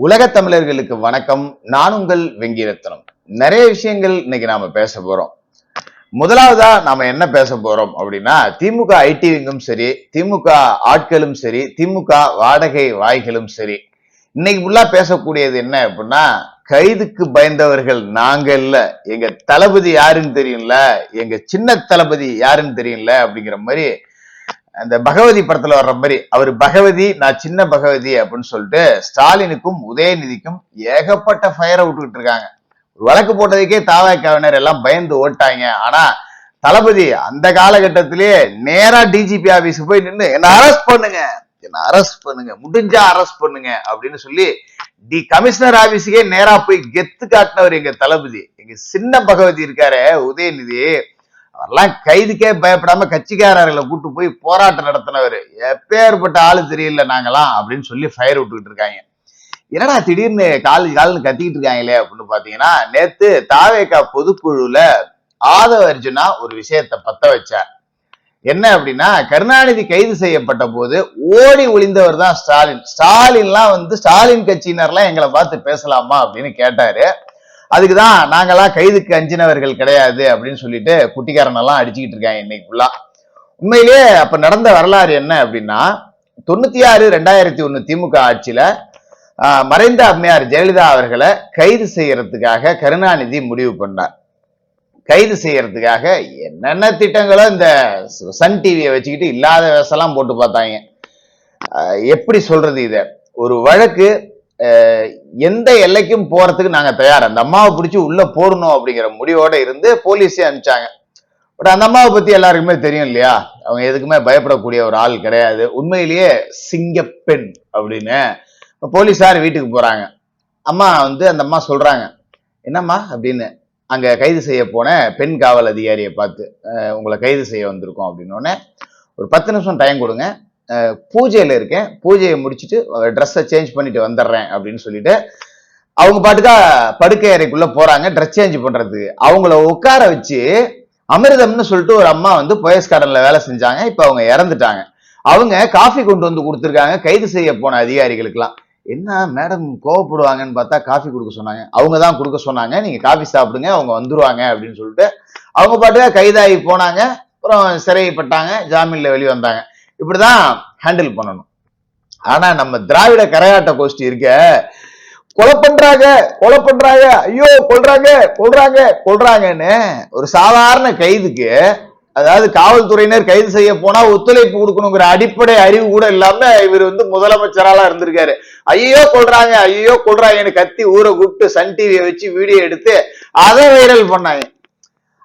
உலக தமிழர்களுக்கு வணக்கம். நான் உங்கள் வெங்கிரத்னம். நிறைய விஷயங்கள் இன்னைக்கு நாம பேச போறோம். முதலாவதா நாம என்ன பேச போறோம் அப்படின்னா, திமுக ஐடி விங்கும் சரி, திமுக ஆட்களும் சரி, திமுக வாடகை வாய்களும் சரி, இன்னைக்கு ஃபுல்லா பேசக்கூடியது என்ன அப்படின்னா, கைதுக்கு பயந்தவர்கள் நாங்க இல்ல, எங்க தளபதி யாருன்னு தெரியும்ல, எங்க சின்ன தளபதி யாருன்னு தெரியும்ல அப்படிங்கிற மாதிரி அந்த பகவதி படத்துல வர்ற மாதிரி அவர் பகவதி, நான் சின்ன பகவதி அப்படின்னு சொல்லிட்டு ஸ்டாலினுக்கும் உதயநிதிக்கும் ஏகப்பட்ட ஃபயரை விட்டுக்கிட்டு இருக்காங்க. வழக்கு போட்டதுக்கே தாவாக்காவினர் எல்லாம் பயந்து ஓட்டாங்க. ஆனா தளபதி அந்த காலகட்டத்திலேயே நேரா டிஜிபி ஆபீஸ் போய் நின்று என்ன அரெஸ்ட் பண்ணுங்க, என்ன அரெஸ்ட் பண்ணுங்க, முடிஞ்சா அரெஸ்ட் பண்ணுங்க அப்படின்னு சொல்லி கமிஷனர் ஆபீஸுக்கே நேரா போய் கெத்து காட்டினவர் எங்க தளபதி. எங்க சின்ன பகவதி இருக்காரு உதயநிதி, அவரெல்லாம் கைதுக்கே பயப்படாம கட்சிக்காரர்களை கூட்டு போய் போராட்டம் நடத்தினவர். எப்பேற்பட்ட ஆளு தெரியல நாங்களாம் அப்படின்னு சொல்லி ஃபயர் விட்டுக்கிட்டு இருக்காங்க. என்னடா திடீர்னு கால்னு கத்திக்கிட்டு இருக்காங்களே அப்படின்னு பாத்தீங்கன்னா, நேத்து தாவேகா பொதுக்குழுல ஆதவ அர்ஜுனா ஒரு விஷயத்த பத்த வச்சார். என்ன அப்படின்னா, கருணாநிதி கைது செய்யப்பட்ட போது ஓடி ஒளிந்தவர் தான் ஸ்டாலின். ஸ்டாலின் கட்சியினர்லாம் எங்களை பார்த்து பேசலாமா அப்படின்னு கேட்டாரு. அதுக்குதான் நாங்கெல்லாம் கைதுக்கு அஞ்சினவர்கள் கிடையாது அப்படின்னு சொல்லிட்டு குட்டிக்காரன் எல்லாம் அடிச்சுக்கிட்டு இருக்காங்க இன்னைக்குள்ளா. உண்மையிலேயே அப்ப நடந்த வரலாறு என்ன அப்படின்னா, 96-2001 திமுக ஆட்சியில மறைந்த அம்மையார் ஜெயலலிதா அவர்களை கைது செய்யறதுக்காக கருணாநிதி முடிவு பண்ணார். கைது செய்யறதுக்காக என்னென்ன திட்டங்களோ இந்த சன் டிவியை வச்சுக்கிட்டு இல்லாத வேசெல்லாம் போட்டு பார்த்தாங்க. எப்படி சொல்றது, இத ஒரு வழக்கு எந்த எல்லைக்கும் போறதுக்கு நாங்க தயார், அந்த அம்மாவை பிடிச்சி உள்ள போடணும் அப்படிங்கிற முடிவோட இருந்து போலீஸே அனுப்பிச்சாங்க. பட் அந்த அம்மாவை பத்தி எல்லாருக்குமே தெரியும் இல்லையா, அவங்க எதுக்குமே பயப்படக்கூடிய ஒரு ஆள் கிடையாது. உண்மையிலேயே சிங்கப்பெண் அப்படின்னு போலீஸார் வீட்டுக்கு போறாங்க. அம்மா அந்த அம்மா சொல்றாங்க, என்னம்மா அப்படின்னு அங்க கைது செய்ய போன பெண் காவல் அதிகாரியை பார்த்து, உங்களை கைது செய்ய வந்திருக்கோம் அப்படின்னு. ஒரு 10 நிமிஷம் டைம் கொடுங்க, பூஜையில இருக்கேன், பூஜையை முடிச்சுட்டு ட்ரெஸ்ஸை சேஞ்ச் பண்ணிட்டு வந்துடுறேன் அப்படின்னு சொல்லிட்டு அவங்க பாட்டுக்கா படுக்கை அறைக்குள்ள போறாங்க ட்ரெஸ் சேஞ்ச் பண்றதுக்கு. அவங்கள உட்கார வச்சு அமிர்தம்னு சொல்லிட்டு ஒரு அம்மா போயஸ் கார்டன்ல வேலை செஞ்சாங்க. இப்ப அவங்க இறந்துட்டாங்க. அவங்க காஃபி கொண்டு வந்து கொடுத்துருக்காங்க கைது செய்ய போன அதிகாரிகளுக்கெல்லாம். என்ன மேடம் கோவப்படுவாங்கன்னு பார்த்தா காஃபி கொடுக்க சொன்னாங்க. அவங்க தான் கொடுக்க சொன்னாங்க, நீங்க காஃபி சாப்பிடுங்க அவங்க வந்துருவாங்க அப்படின்னு சொல்லிட்டு அவங்க பாட்டுக்கா கைதாகி போனாங்க. அப்புறம் சிறைப்பட்டாங்க, ஜாமீன்ல வெளியே வந்தாங்க. இப்படிதான் ஹேண்டில் பண்ணணும். ஆனா நம்ம திராவிட கரையாட்ட கோஷ்டி இருக்க, கொலை பண்றாங்க, ஐயோ கொல்றாங்கன்னு ஒரு சாதாரண கைதுக்கு, அதாவது காவல்துறையினர் கைது செய்ய போனா ஒத்துழைப்பு கொடுக்கணுங்கிற அடிப்படை அறிவு கூட இல்லாம இவர் முதலமைச்சரால இருந்திருக்காரு. ஐயோ கொல்றாங்கன்னு கத்தி ஊரை கூப்பிட்டு சன் டிவியை வச்சு வீடியோ எடுத்து அதை வைரல் பண்ணாங்க.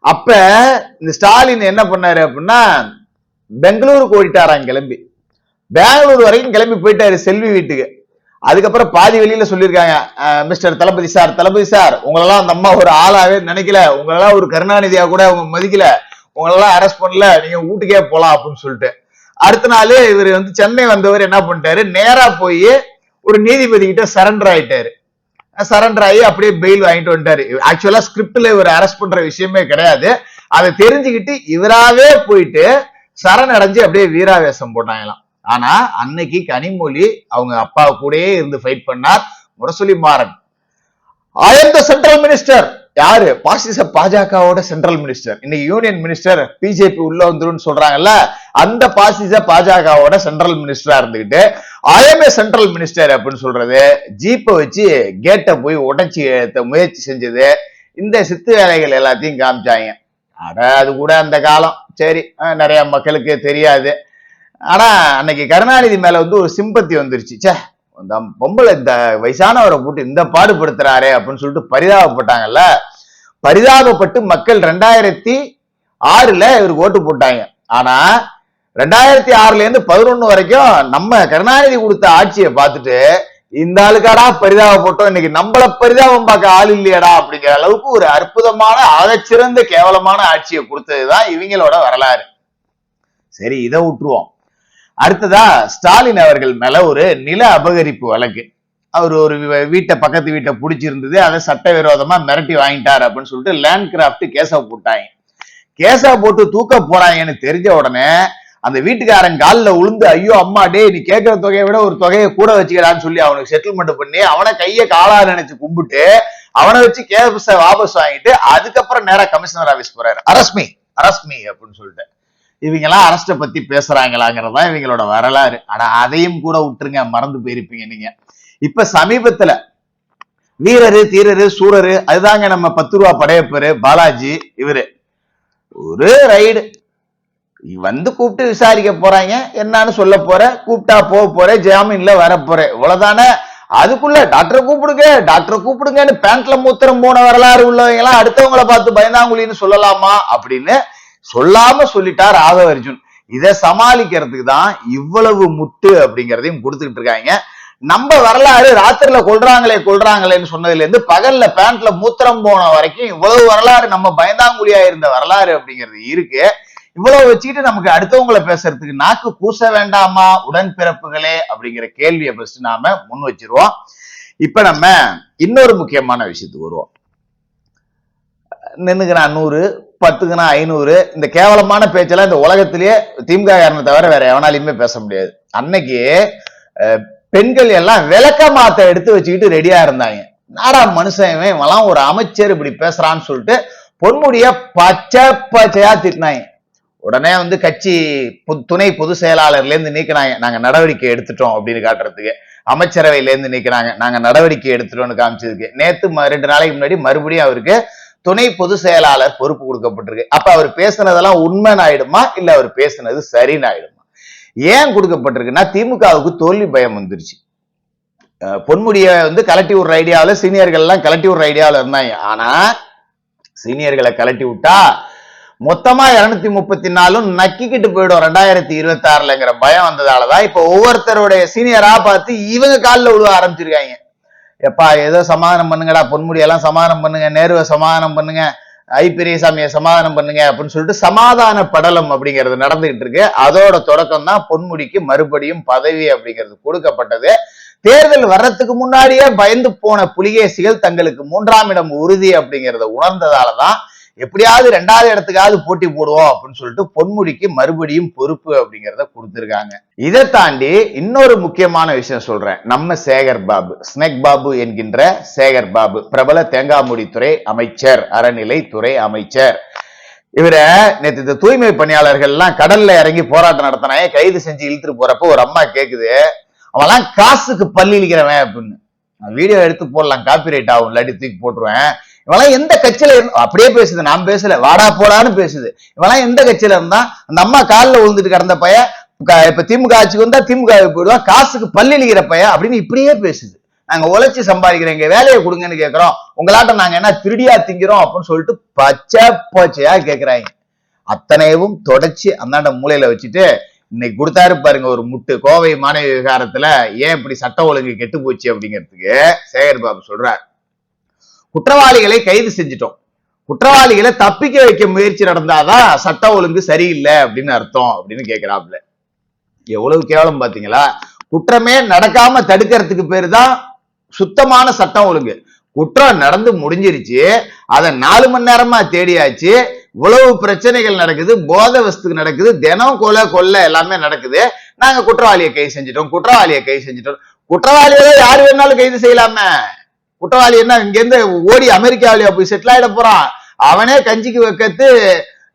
அப்ப இந்த ஸ்டாலின் என்ன பண்ணாரு அப்படின்னா, பெங்களூருக்கு ஓடிட்டாராங்க, கிளம்பி பெங்களூர் வரைக்கும் கிளம்பி போயிட்டாரு செல்வி வீட்டுக்கு. அதுக்கப்புறம் பாதி வெளியில சொல்லியிருக்காங்க, மிஸ்டர் தளபதி சார் உங்களெல்லாம் அந்த அம்மா ஒரு ஆளாவே நினைக்கல, உங்களெல்லாம் ஒரு கருணாநிதியா கூட அவங்க மதிக்கல, உங்களெல்லாம் அரெஸ்ட் பண்ணல, நீங்க வீட்டுக்கே போலாம் அப்படின்னு சொல்லிட்டு. அடுத்த நாள் இவர் சென்னை வந்தவர் என்ன பண்ணிட்டாரு, நேரா போய் ஒரு நீதிபதி கிட்ட சரண்டர் ஆயிட்டாரு. சரண்டர் ஆகி அப்படியே பெயில் வாங்கிட்டு வந்துட்டாரு. ஆக்சுவலா ஸ்கிரிப்ட்ல இவர் அரெஸ்ட் பண்ற விஷயமே கிடையாது. அதை தெரிஞ்சுக்கிட்டு இவராவே போயிட்டு சரணடைஞ்சு அப்படியே வீராவேசம் போட்டாங்களாம். ஆனா அன்னைக்கு கனிமொழி அவங்க அப்பா கூடயே இருந்து ஃபைட் பண்ணார் Murasoli Maran. I am the central minister. யாரு? பாஜகவோட சென்ட்ரல் மினிஸ்டர். இன்னைக்கு யூனியன் மினிஸ்டர் பிஜேபி உள்ள வந்துரும் சொல்றாங்கல்ல, அந்த பாஜகவோட சென்ட்ரல் மினிஸ்டரா இருந்துகிட்டு I M A central minister அப்படின்னு சொல்றது, ஜீப்பை வச்சு கேட்டை போய் உடைச்சி முயற்சி செஞ்சது, இந்த சித்து வேலைகள் எல்லாத்தையும் காமிச்சாங்க. அட அது கூட அந்த காலம் சரி, நிறைய மக்களுக்கு தெரியாது. ஆனா அன்னைக்கு கருணாநிதி மேல ஒரு சிம்பத்தி வந்துருச்சு. சே, இந்த பொம்பளை இந்த வயசானவரை போட்டு இந்த பாடுபடுத்துறாரே அப்படின்னு சொல்லிட்டு பரிதாபப்பட்டாங்கல்ல. பரிதாபப்பட்டு மக்கள் 2006 இவருக்கு ஓட்டு போட்டாங்க. ஆனா 2006 11 வரைக்கும் நம்ம கருணாநிதி கொடுத்த ஆட்சியை பார்த்துட்டு, இந்த ஆளுக்காடா பரிதாபப்பட்டோம், இன்னைக்கு நம்மள பரிதாபம் பார்க்க ஆள் இல்லையடா அப்படிங்கிற அளவுக்கு ஒரு அற்புதமான ஆகச்சிறந்த கேவலமான ஆட்சியை கொடுத்ததுதான் இவங்களோட வரலாறு. சரி, இதை விட்டுருவோம். அடுத்ததா ஸ்டாலின் அவர்கள் மேல ஒரு நில அபகரிப்பு வழக்கு. அவர் ஒரு பக்கத்து வீட்டை பிடிச்சிருந்தது, அதை சட்டவிரோதமா மிரட்டி வாங்கிட்டாரு அப்படின்னு சொல்லிட்டு லேண்ட் கிராஃப்ட் கேஸா போட்டாங்க. கேஸா போட்டு தூக்க போறாங்கன்னு தெரிஞ்ச உடனே அந்த வீட்டுக்காரன் காலில் உளுந்து ஐயோ அம்மா டே நீ கேட்கிற தொகையை விட ஒரு தொகையை கூட வச்சுக்கலான்னு சொல்லி அவனுக்கு செட்டில்மெண்ட் பண்ணி அவனை கையை காலா நினைச்சு கும்பிட்டு அவனை வச்சு கேஸ் வாபஸ் வாங்கிட்டு அதுக்கப்புறம் நேரா கமிஷனர் ஆபீஸ் போறாரு. அரஸ்மி அப்படின்னு சொல்லிட்டு இவங்க எல்லாம் அரஸ்ட பத்தி பேசுறாங்களாங்கிறதா இவங்களோட வரலாறு. ஆனா அதையும் கூட விட்டுருங்க, மறந்து போயிருப்பீங்க நீங்க. இப்ப சமீபத்துல வீரரு தீரரு சூரரு அதுதாங்க நம்ம 10 ரூபா படையப்பரு பாலாஜி, இவரு ஒரு ரைடு வந்து கூப்பிட்டு விசாரிக்க போறாங்க, என்னன்னு சொல்ல போற, கூப்பிட்டா போக போற, ஜாமீன்ல வர போற, இவ்வளவுதானே. அதுக்குள்ள டாக்டரை கூப்பிடுங்கன்னு பேண்ட்ல மூத்திரம் போன வரலாறு உள்ளவங்க எல்லாம் அடுத்தவங்களை பார்த்து பயந்தாங்குழின்னு சொல்லலாமா அப்படின்னு சொல்லாம சொல்லிட்டார் ராகவ அர்ஜுன். இதை சமாளிக்கிறதுக்கு தான் இவ்வளவு முட்டு அப்படிங்கறதையும் கொடுத்துக்கிட்டு இருக்காங்க. நம்ம வரலாறு ராத்திரில கொள்றாங்களேன்னு சொன்னதுல இருந்து பகல்ல பேண்ட்ல மூத்திரம் போன வரைக்கும் இவ்வளவு வரலாறு நம்ம பயந்தாங்குழியா இருந்த வரலாறு அப்படிங்கிறது இருக்கு. இவ்வளவு வச்சுக்கிட்டு நமக்கு அடுத்தவங்களை பேசுறதுக்கு நாக்கு கூச வேண்டாமா உடன்பிறப்புகளே அப்படிங்கிற கேள்வியை ஃபர்ஸ்ட் நாம முன் வச்சிருவோம். இப்ப நம்ம இன்னொரு முக்கியமான விஷயத்துக்கு வருவோம். நின்னுக்குனா 100, 10க்குனா 500, இந்த கேவலமான பேச்செல்லாம் இந்த உலகத்திலேயே திமுக காரணத்தை தவிர வேற எவனாலையுமே பேச முடியாது. அன்னைக்கு பெண்கள் எல்லாம் விளக்க மாத்த எடுத்து வச்சுக்கிட்டு ரெடியா இருந்தாங்க. நாடா மனுஷன் இவெல்லாம் ஒரு அமைச்சர் இப்படி பேசுறான்னு சொல்லிட்டு பொன்முடிய பச்சையா திட்டினாங்க. உடனே வந்து கட்சி துணை பொதுச் செயலாளர்ல இருந்து நீக்கினாங்க, நாங்க நடவடிக்கை எடுத்துட்டோம் அப்படின்னு காட்டுறதுக்கு. அமைச்சரவையில இருந்து நீக்கினாங்க, நாங்க நடவடிக்கை எடுத்துட்டோம்னு காமிச்சதுக்கு. நேத்து 2 நாளைக்கு முன்னாடி மறுபடியும் அவருக்கு துணை பொதுச் செயலாளர் பொறுப்பு கொடுக்கப்பட்டிருக்கு. அப்ப அவர் பேசுனதெல்லாம் உண்மைன்னு ஆயிடுமா இல்ல அவர் பேசுனது சரின்னு ஆயிடுமா? ஏன் கொடுக்கப்பட்டிருக்குன்னா திமுகவுக்கு தோல்வி பயம் வந்துருச்சு. பொன்முடிய வந்து கலட்டி விடுற ஐடியாவில சீனியர்கள் எல்லாம் கலட்டி விடுற ஐடியாவில இருந்தாங்க. ஆனா சீனியர்களை கலட்டி விட்டா மொத்தமா 234 நக்கிக்கிட்டு போயிடும் 2026ங்கிற பயம் வந்ததாலதான் இப்ப ஒவ்வொருத்தருடைய சீனியரா பார்த்து இவங்க காலில் விழுவ ஆரம்பிச்சிருக்காங்க. எப்பா ஏதோ சமாதானம் பண்ணுங்கடா, பொன்முடியெல்லாம் சமாதானம் பண்ணுங்க, நேருவை சமாதானம் பண்ணுங்க, ஐ பெரியசாமியை சமாதானம் பண்ணுங்க அப்படின்னு சொல்லிட்டு சமாதான படலம் அப்படிங்கிறது நடந்துகிட்டு இருக்கு. அதோட தொடக்கம் தான் பொன்முடிக்கு மறுபடியும் பதவி அப்படிங்கிறது கொடுக்கப்பட்டது. தேர்தல் வர்றதுக்கு முன்னாடியே பயந்து போன புலிகேசிகள் தங்களுக்கு 3ஆம் இடம் உறுதி அப்படிங்கிறத உணர்ந்ததாலதான் எப்படியாவது 2வது இடத்துக்காவது போட்டி போடுவோம் அப்படின்னு சொல்லிட்டு பொன்முடிக்கு மறுபடியும் பொறுப்பு அப்படிங்கிறத கொடுத்திருக்காங்க. இதை தாண்டி இன்னொரு முக்கியமான விஷயம் சொல்றேன். நம்ம சேகர் பாபு, ஸ்னேக் பாபு என்கின்ற சேகர் பாபு, பிரபல தேங்காய்மூடித்துறை அமைச்சர், அறநிலைத்துறை அமைச்சர். இவர நேற்று இந்த தூய்மை பணியாளர்கள் எல்லாம் கடல்ல இறங்கி போராட்டம் நடத்தினாங்க, கைது செஞ்சு இழுத்துட்டு போறப்ப ஒரு அம்மா கேக்குது, அவெல்லாம் காசுக்கு பள்ளி இழிக்கிறவன் அப்படின்னு. வீடியோ எடுத்து போடலாம், காப்பிரைட் ஆகும், இல்லாட்டி தூக்கி போட்டுருவேன். இவெல்லாம் எந்த கட்சியில அப்படியே பேசுது, நான் பேசல, வாடா போடான்னு பேசுது. இவெல்லாம் எந்த கட்சியில இருந்தா அந்த அம்மா காலில் விழுந்துட்டு கிடந்த பைய இப்ப திமுக ஆட்சிக்கு வந்தா திமுக போயிடுவான், காசுக்கு பள்ளி இழிக்கிற பைய அப்படின்னு இப்படியே பேசுது. நாங்க உழைச்சி சம்பாதிக்கிறோம், எங்க வேலையை கொடுங்கன்னு கேட்கிறோம், உங்களாட்ட நாங்க என்ன திருடியா திங்கிறோம் அப்படின்னு சொல்லிட்டு பச்சையா கேட்கிறாங்க. அத்தனையும் தொடச்சி அந்தாண்ட மூலையில வச்சுட்டு இன்னைக்கு கொடுத்தாரு பாருங்க ஒரு முட்டு. கோவை மாணவி விவகாரத்துல ஏன் இப்படி சட்ட ஒழுங்கு கெட்டு போச்சு அப்படிங்கிறதுக்கு சேகர் பாபு சொல்றார், குற்றவாளிகளை கைது செஞ்சிட்டோம், குற்றவாளிகளை தப்பிக்க வைக்க முயற்சி நடந்தாதான் சட்ட ஒழுங்கு சரியில்லை அப்படின்னு அர்த்தம் அப்படின்னு கேட்கிறாப்ல. எவ்வளவு கேவலம் பாத்தீங்களா? குற்றமே நடக்காம தடுக்கிறதுக்கு பேரு தான் சுத்தமான சட்டம் ஒழுங்கு. குற்றம் நடந்து முடிஞ்சிருச்சு, அதை 4 மணி நேரமா தேடியாச்சு, இவ்வளவு பிரச்சனைகள் நடக்குது, போதை வஸ்துக்கு நடக்குது, தினம் கொலை எல்லாமே நடக்குது, நாங்க குற்றவாளியை கைது செஞ்சிட்டோம். குற்றவாளிகளை யாரு வேணாலும் கைது செய்யலாமே. குற்றவாளி என்ன இங்க இருந்து ஓடி அமெரிக்காவிலேயே போய் செட்டில் ஆயிட போறான்? அவனே கஞ்சிக்கு வைக்கிறது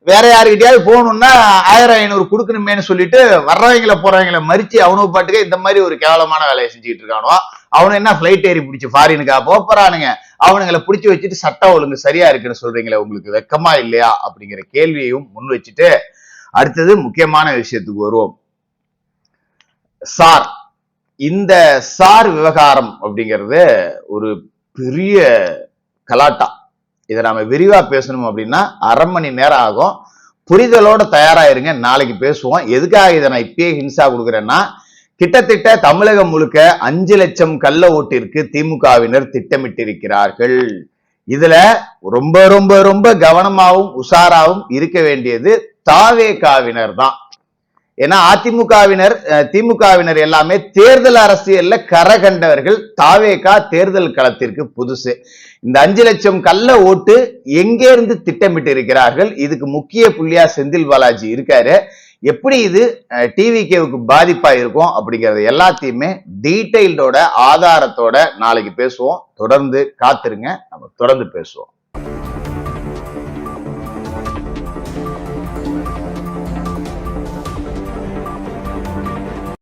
வேற யாருக்கிட்டயாவது போகணும்னா 1000-500 கொடுக்கணுமேனு சொல்லிட்டு வர்றவங்களை போறவங்களை மறிச்சு அவனுக்கு பாட்டுக்க இந்த மாதிரி ஒரு கேவலமான வேலையை செஞ்சுக்கிட்டு இருக்கானோ. அவனு என்ன பிளைட் ஏறி பிடிச்சி ஃபாரினுக்கா போறானுங்க? அவனுங்களை பிடிச்சி வச்சுட்டு சட்ட ஒழுங்கு சரியா இருக்குன்னு சொல்றீங்களே, உங்களுக்கு வெக்கமா இல்லையா அப்படிங்கிற கேள்வியையும் முன் வச்சுட்டு அடுத்தது முக்கியமான விஷயத்துக்கு வருவோம். சார், இந்த சார் விவகாரம் அப்படிங்கிறது ஒரு பெரிய கலாட்டா. இதை நாம விரிவா பேசணும் அப்படின்னா 1/2 மணி நேரம் ஆகும். புரிதலோட தயாராயிருங்க, நாளைக்கு பேசுவோம். எதுக்காக இதை நான் இப்பயே ஹின்ஸா கொடுக்குறேன்னா, கிட்டத்தட்ட தமிழகம் முழுக்க 5 லட்சம் கள்ள ஓட்டிற்கு திமுகவினர் திட்டமிட்டிருக்கிறார்கள். இதுல ரொம்ப ரொம்ப ரொம்ப கவனமாவும் உஷாராவும் இருக்க வேண்டியது தாவேகாவினர் தான். ஏன்னா அதிமுகவினர் திமுகவினர் எல்லாமே தேர்தல் அரசியல்ல கரை கண்டவர்கள். தாவேகா தேர்தல் களத்திற்கு புதுசு. இந்த 5 லட்சம் கள்ள ஓட்டு எங்கே இருந்து திட்டமிட்டு இருக்கிறார்கள்? இதுக்கு முக்கிய புள்ளியா செந்தில் பாலாஜி இருக்காரு. எப்படி இது டிவிகேவுக்கு பாதிப்பா இருக்கும் அப்படிங்கறது எல்லாத்தையுமே டீடைல்டோட ஆதாரத்தோட நாளைக்கு பேசுவோம். தொடர்ந்து காத்திருங்க, நம்ம தொடர்ந்து பேசுவோம்.